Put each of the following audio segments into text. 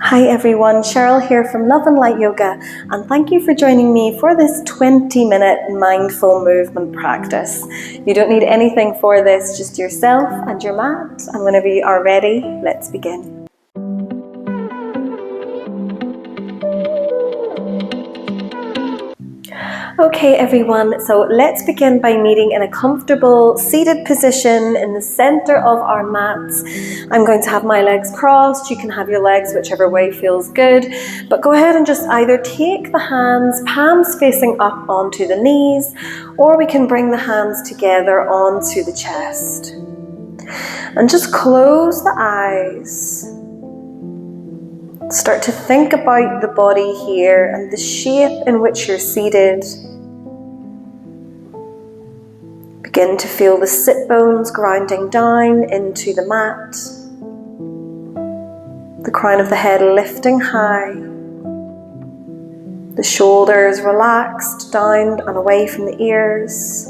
Hi everyone, Cheryl here from Love and Light Yoga, and thank you for joining me for this 20-minute mindful movement practice. You don't need anything for this, just yourself and your mat, and whenever you are ready, let's begin. Okay everyone, so let's begin by meeting in a comfortable seated position in the center of our mats. I'm going to have my legs crossed. You can have your legs whichever way feels good, but go ahead and just either take the hands, palms facing up onto the knees, or we can bring the hands together onto the chest. And just close the eyes. Start to think about the body here and the shape in which you're seated. Begin to feel the sit bones grounding down into the mat. The crown of the head lifting high. The shoulders relaxed down and away from the ears.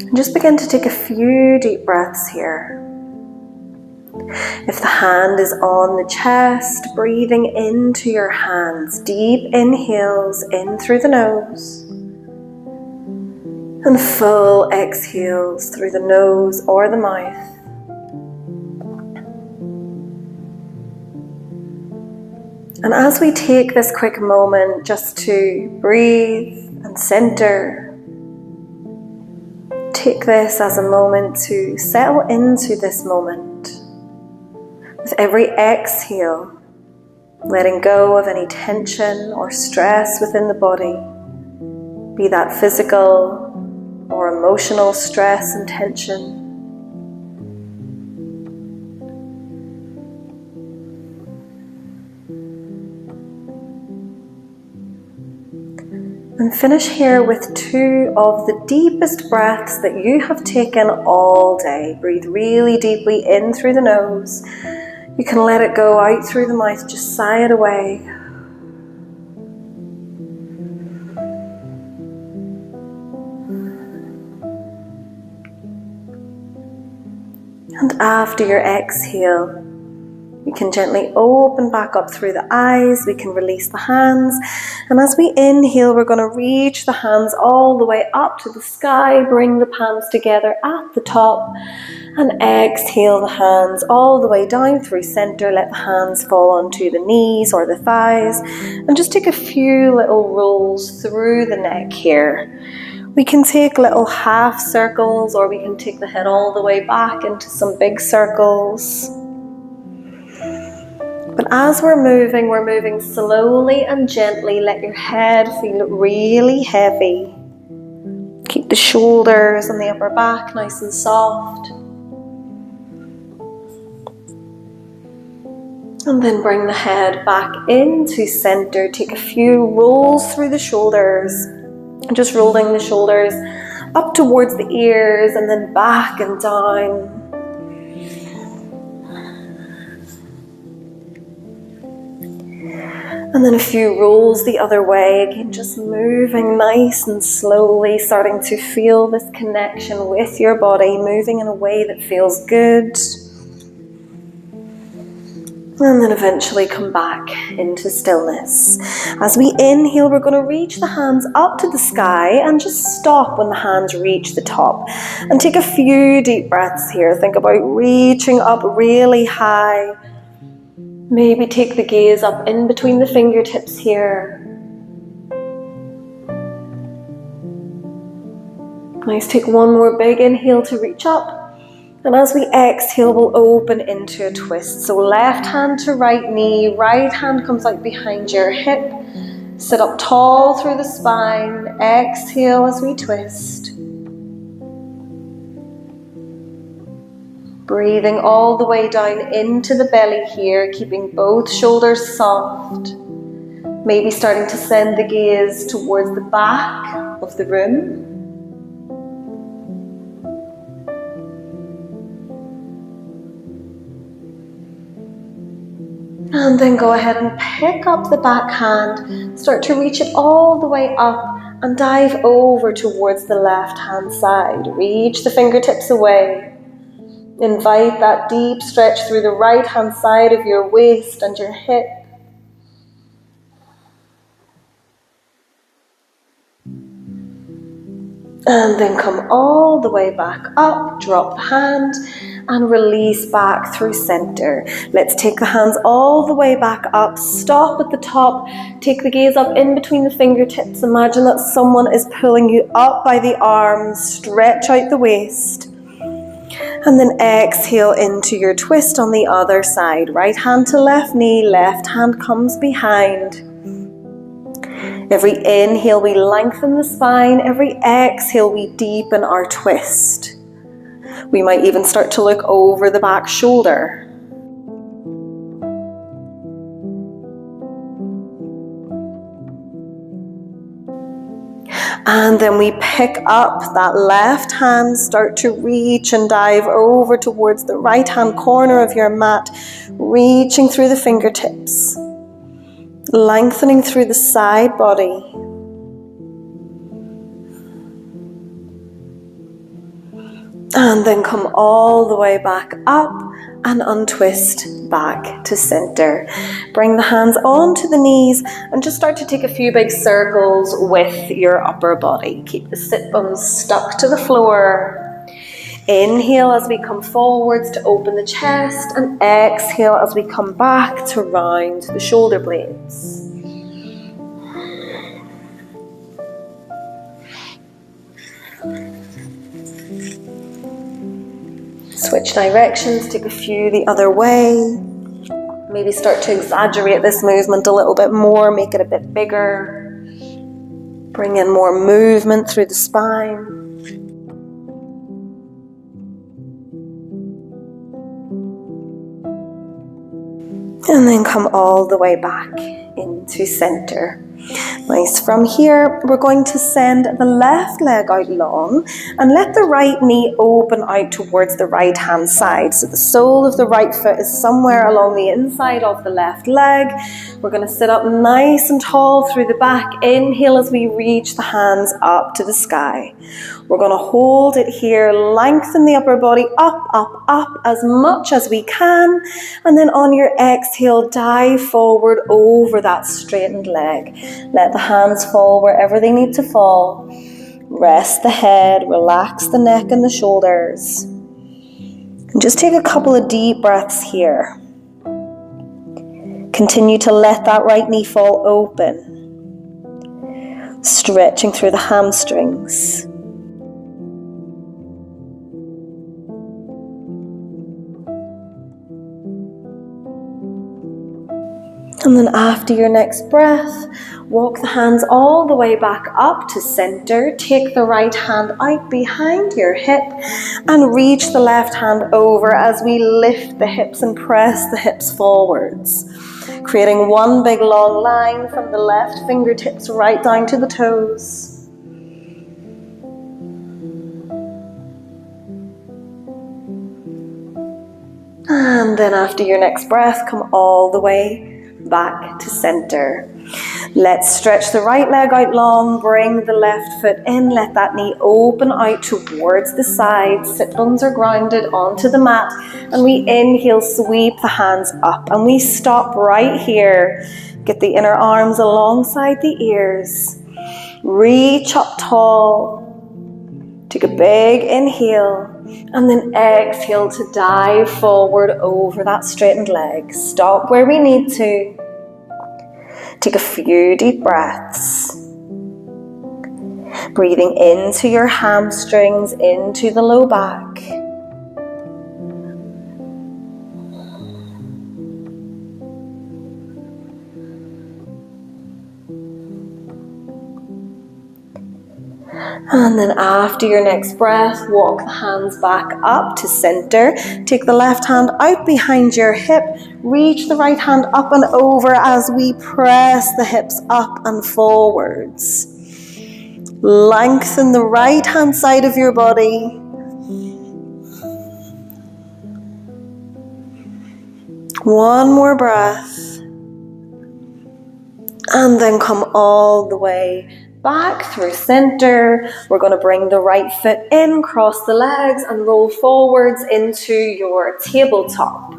And just begin to take a few deep breaths here. If the hand is on the chest, breathing into your hands, deep inhales in through the nose, and full exhales through the nose or the mouth. And as we take this quick moment just to breathe and center, take this as a moment to settle into this moment. With every exhale, letting go of any tension or stress within the body, be that physical or emotional stress and tension. And finish here with 2 of the deepest breaths that you have taken all day. Breathe really deeply in through the nose. You can let it go out through the mouth, just sigh it away. And after your exhale, we can gently open back up through the eyes, we can release the hands, and as we inhale, we're going to reach the hands all the way up to the sky, bring the palms together at the top, and exhale the hands all the way down through center. Let the hands fall onto the knees or the thighs, and just take a few little rolls through the neck here. We can take little half circles, or we can take the head all the way back into some big circles. But as we're moving slowly and gently. Let your head feel really heavy. Keep the shoulders and the upper back nice and soft. And then bring the head back into center. Take a few rolls through the shoulders. Just rolling the shoulders up towards the ears and then back and down. And then a few rolls the other way, again just moving nice and slowly, starting to feel this connection with your body, moving in a way that feels good. And then eventually come back into stillness. As we inhale, we're going to reach the hands up to the sky and just stop when the hands reach the top. And take a few deep breaths here. Think about reaching up really high. Maybe take the gaze up in between the fingertips here. Nice, take one more big inhale to reach up. And as we exhale, we'll open into a twist. So left hand to right knee, right hand comes out behind your hip. Sit up tall through the spine. Exhale as we twist. Breathing all the way down into the belly here, keeping both shoulders soft. Maybe starting to send the gaze towards the back of the room. And then go ahead and pick up the back hand. Start to reach it all the way up and dive over towards the left hand side. Reach the fingertips away. Invite that deep stretch through the right hand side of your waist and your hip. And then come all the way back up, drop the hand and release back through center. Let's take the hands all the way back up, stop at the top, take the gaze up in between the fingertips. Imagine that someone is pulling you up by the arms, stretch out the waist. And then exhale into your twist on the other side. Right hand to left knee, left hand comes behind. Every inhale, we lengthen the spine. Every exhale, we deepen our twist. We might even start to look over the back shoulder. And then we pick up that left hand, start to reach and dive over towards the right hand corner of your mat, reaching through the fingertips. Lengthening through the side body. And then come all the way back up and untwist back to center. Bring the hands onto the knees and just start to take a few big circles with your upper body. Keep the sit bones stuck to the floor. Inhale as we come forwards to open the chest, and exhale as we come back to round the shoulder blades. Switch directions, take a few the other way. Maybe start to exaggerate this movement a little bit more, make it a bit bigger. Bring in more movement through the spine. And then come all the way back into center. Nice. From here, we're going to send the left leg out long and let the right knee open out towards the right hand side. So the sole of the right foot is somewhere along the inside of the left leg. We're going to sit up nice and tall through the back. Inhale as we reach the hands up to the sky. We're going to hold it here, lengthen the upper body up, up, up as much as we can. And then on your exhale, dive forward over that straightened leg. Let the hands fall wherever they need to fall. Rest the head, relax the neck and the shoulders. And just take a couple of deep breaths here. Continue to let that right knee fall open. Stretching through the hamstrings. And then after your next breath, walk the hands all the way back up to center. Take the right hand out behind your hip and reach the left hand over as we lift the hips and press the hips forwards. Creating one big long line from the left fingertips right down to the toes. And then after your next breath, come all the way back to center. Let's stretch the right leg out long, bring the left foot in, let that knee open out towards the side, sit bones are grounded onto the mat, and we inhale, sweep the hands up, and we stop right here. Get the inner arms alongside the ears, reach up tall, take a big inhale, and then exhale to dive forward over that straightened leg. Stop where we need to. Take a few deep breaths. Breathing into your hamstrings, into the low back. And then after your next breath, walk the hands back up to center. Take the left hand out behind your hip. Reach the right hand up and over as we press the hips up and forwards. Lengthen the right hand side of your body. One more breath. And then come all the way back through center. We're going to bring the right foot in, cross the legs and roll forwards into your tabletop.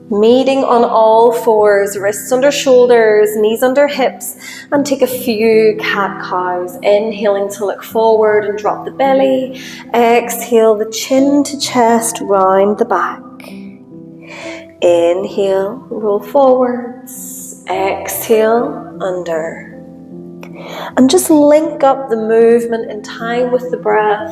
Meeting on all fours, wrists under shoulders, knees under hips, and take a few cat-cows. Inhaling to look forward and drop the belly. Exhale the chin to chest, round the back. Inhale, roll forwards. Exhale, under. And just link up the movement in time with the breath.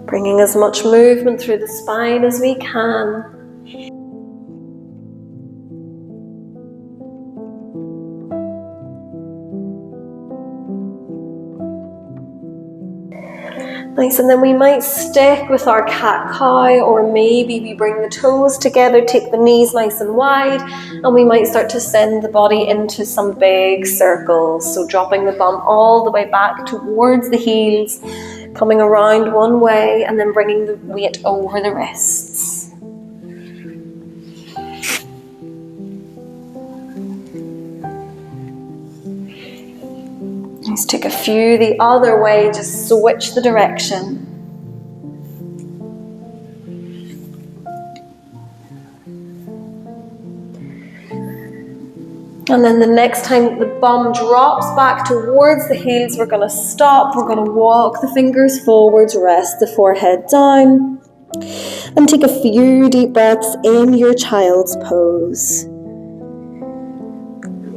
Bringing as much movement through the spine as we can. Nice, and then we might stick with our cat-cow, or maybe we bring the toes together, take the knees nice and wide, and we might start to send the body into some big circles. So dropping the bum all the way back towards the heels, coming around one way, and then bringing the weight over the wrists. Let's take a few the other way, just switch the direction. And then the next time the bum drops back towards the heels, we're going to stop. We're going to walk the fingers forwards, rest the forehead down. And take a few deep breaths in your child's pose.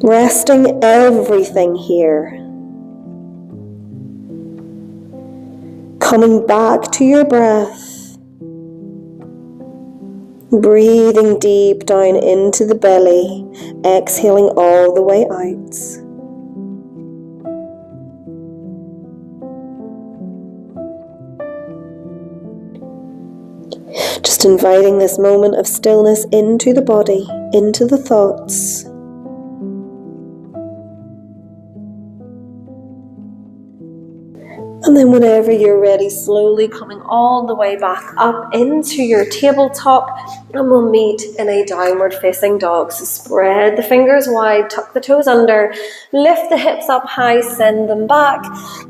Resting everything here. Coming back to your breath. Breathing deep down into the belly, exhaling all the way out. Just inviting this moment of stillness into the body, into the thoughts. And then whenever you're ready, slowly coming all the way back up into your tabletop, and we'll meet in a downward facing dog. So spread the fingers wide, tuck the toes under, lift the hips up high, send them back,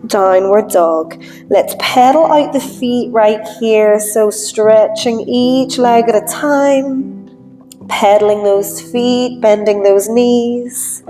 downward dog. Let's pedal out the feet right here, so stretching each leg at a time, pedaling those feet, bending those knees.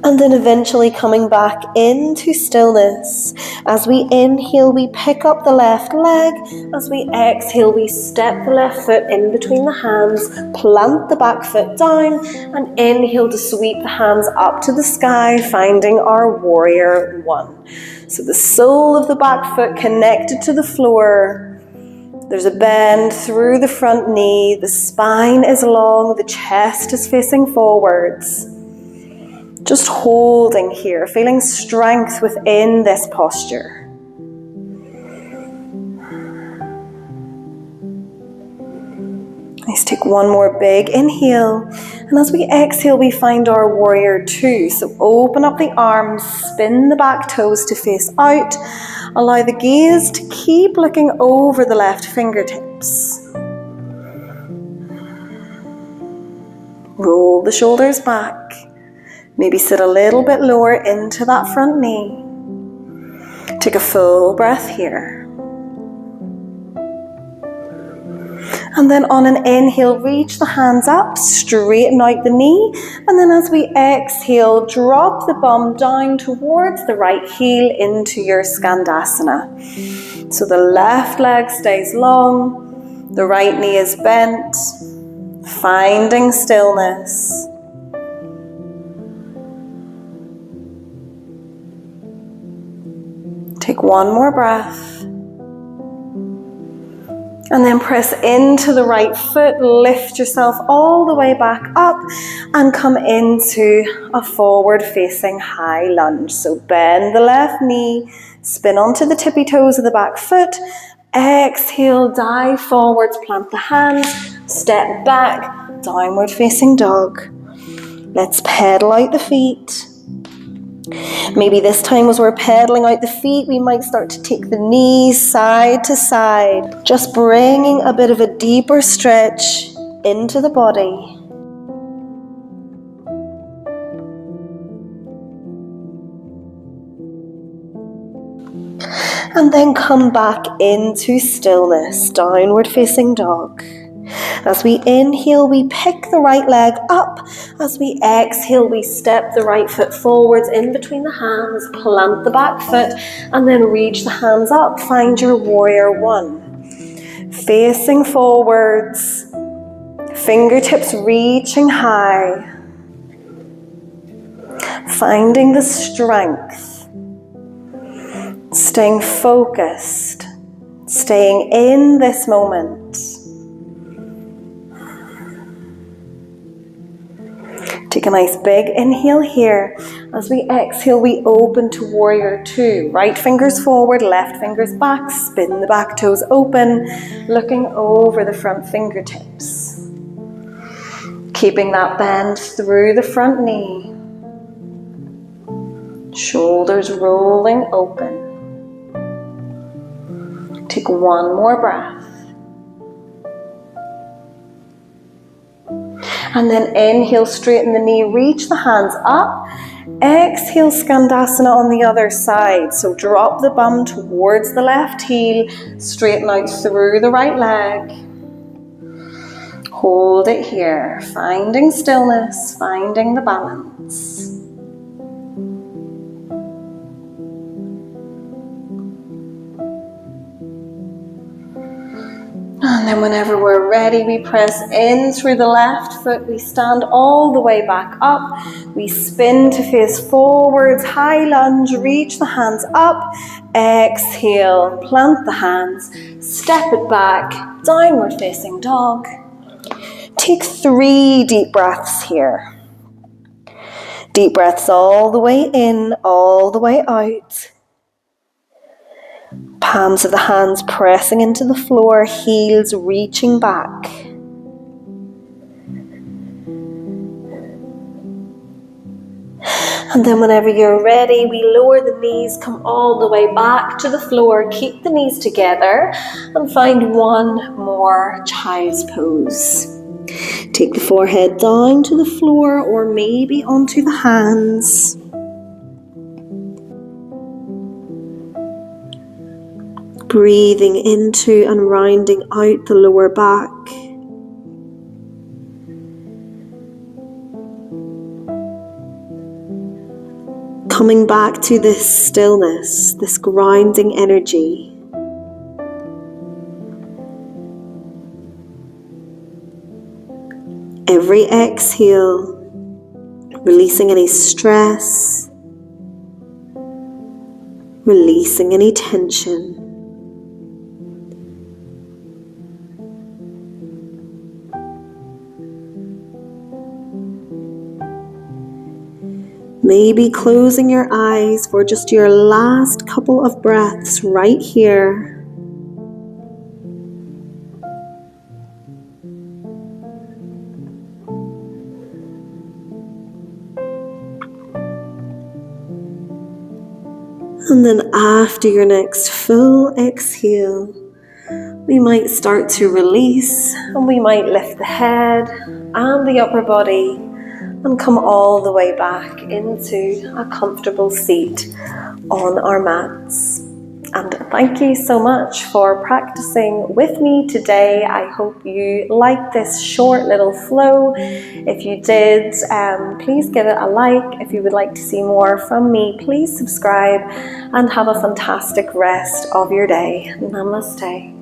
And then eventually coming back into stillness. As we inhale, we pick up the left leg. As we exhale, we step the left foot in between the hands, plant the back foot down, and inhale to sweep the hands up to the sky, finding our warrior one. So the sole of the back foot connected to the floor. There's a bend through the front knee. The spine is long. The chest is facing forwards. Just holding here, feeling strength within this posture. Let's take one more big inhale. And as we exhale, we find our warrior two. So open up the arms, spin the back toes to face out. Allow the gaze to keep looking over the left fingertips. Roll the shoulders back. Maybe sit a little bit lower into that front knee. Take a full breath here. And then on an inhale, reach the hands up, straighten out the knee. And then as we exhale, drop the bum down towards the right heel into your Skandasana. So the left leg stays long, the right knee is bent, finding stillness. Take one more breath. And then press into the right foot, lift yourself all the way back up and come into a forward facing high lunge. So bend the left knee, spin onto the tippy toes of the back foot, exhale, dive forwards, plant the hands, Step back, downward facing dog. Let's pedal out the feet. Maybe this time as we're pedaling out the feet, we might start to take the knees side to side, just bringing a bit of a deeper stretch into the body. And then come back into stillness, downward facing dog. As we inhale, we pick the right leg up. As we exhale, we step the right foot forwards in between the hands, plant the back foot, and then reach the hands up. Find your warrior one. Facing forwards, fingertips reaching high. Finding the strength, staying focused, staying in this moment. Take a nice big inhale here. As we exhale, we open to warrior two. Right fingers forward, left fingers back. Spin the back toes open, looking over the front fingertips. Keeping that bend through the front knee. Shoulders rolling open. Take one more breath. And then inhale, straighten the knee, reach the hands up. Exhale, Skandasana on the other side. So drop the bum towards the left heel, straighten out through the right leg. Hold it here, finding stillness, finding the balance. And then whenever we're ready, we press in through the left foot. We stand all the way back up. We spin to face forwards, high lunge, reach the hands up. Exhale, plant the hands, step it back, downward facing dog. Take 3 deep breaths here. Deep breaths all the way in, all the way out. Palms of the hands pressing into the floor, heels reaching back. And then whenever you're ready, we lower the knees, come all the way back to the floor, keep the knees together and find one more child's pose. Take the forehead down to the floor or maybe onto the hands. Breathing into and rounding out the lower back. Coming back to this stillness, this grounding energy. Every exhale, releasing any stress, releasing any tension. Maybe closing your eyes for just your last couple of breaths right here. And then after your next full exhale, we might start to release and we might lift the head and the upper body and come all the way back into a comfortable seat on our mats. And thank you so much for practicing with me today. I hope you liked this short little flow. If you did, please give it a like. If you would like to see more from me, please subscribe and have a fantastic rest of your day. Namaste.